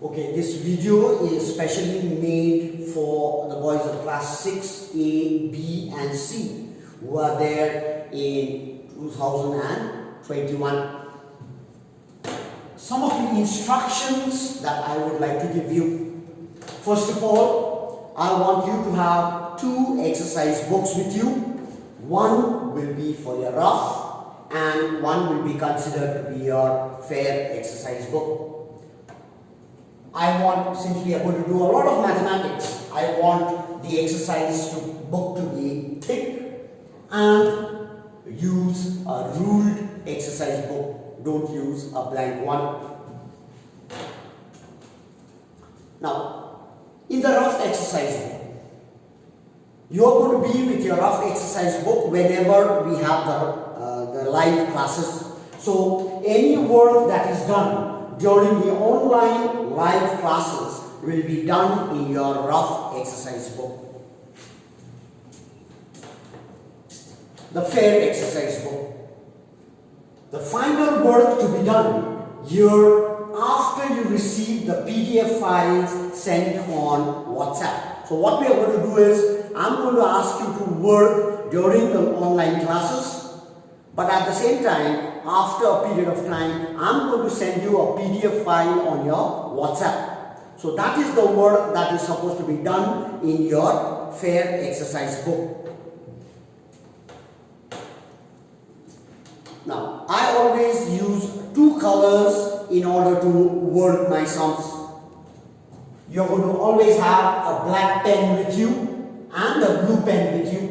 Okay, this video is specially made for the boys of class 6, A, B and C who are there in 2021. Some of the instructions that I would like to give you. First of all, I want you to have 2 exercise books with you. One will be for your rough and one will be considered to be your fair exercise book. Since we are going to do a lot of mathematics, I want the exercise book to be thick and use a ruled exercise book. Don't use a blank one. Now, in the rough exercise book, you are going to be with your rough exercise book whenever we have the live classes. So, any work that is done during the online live classes will be done in your rough exercise book. The fair exercise book. The final work to be done here after you receive the PDF files sent on WhatsApp. So what we are going to do is, I'm going to ask you to work during the online classes, but at the same time, after a period of time, I'm going to send you a PDF file on your WhatsApp. So that is the work that is supposed to be done in your fair exercise book. Now, I always use 2 colors in order to work my sums. You're going to always have a black pen with you and a blue pen with you.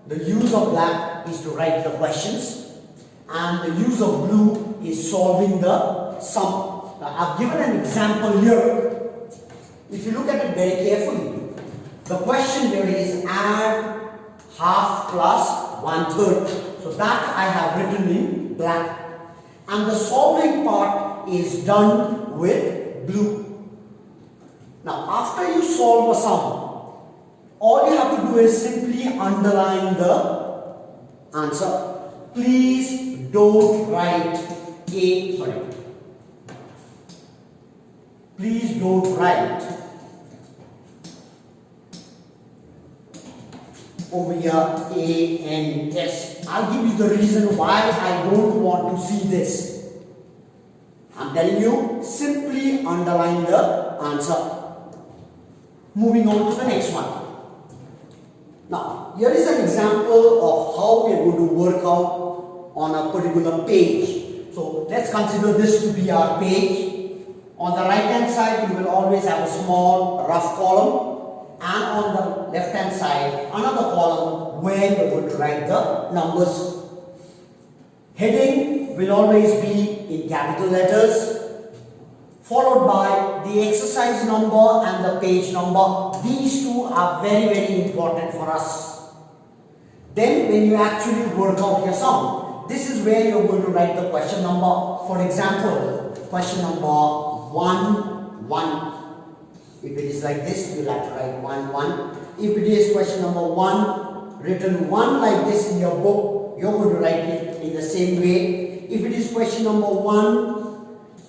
The use of black is to write the questions and the use of blue is solving the sum. Now, I've given an example here. If you look at it very carefully, the question here is add half plus 1/3. So that I have written in black. And the solving part is done with blue. Now, after you solve a sum, all you have to do is simply underline the answer. Please don't write Please don't write over here ANS. I'll give you the reason why I don't want to see this. I'm telling you, simply underline the answer. Moving on to the next one. Now, here is an example of how we are going to work out on a particular page. So, let's consider this to be our page. On the right hand side, you will always have a small rough column, and on the left hand side, another column where you are going to write the numbers. Heading will always be in capital letters, followed by the exercise number and the page number. These 2 are very, very important for us. Then when you actually work out your sum, this is where you're going to write the question number. For example, question number 1, 1. If it is like this, you'll have to write 1, 1. If it is question number 1, written 1 like this in your book, you're going to write it in the same way. If it is question number 1,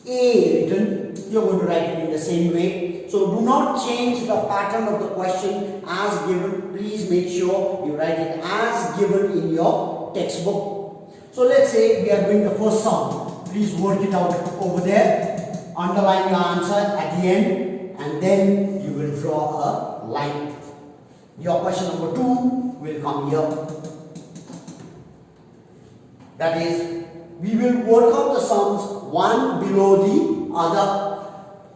A written, you're going to write it in the same way. So do not change the pattern of the question as given. Please make sure you write it as given in your textbook. So let's say we are doing the first sum. Please work it out over there. Underline your answer at the end and then you will draw a line. Your question number 2 will come here. That is, we will work out the sums one below the other.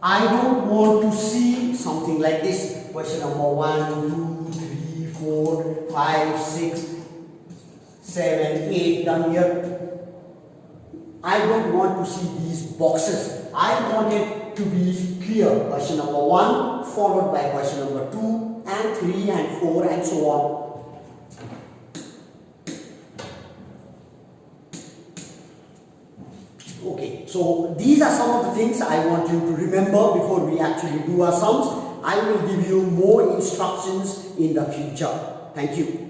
I don't want to see something like this. Question number 1, 2, 3, 4, 5, 6, 7, 8 done here. I don't want to see these boxes. I want it to be clear. Question number 1 followed by question number 2 and 3 and 4 and so on. Okay, so these are some of the things I want you to remember before we actually do our sums. I will give you more instructions in the future. Thank you.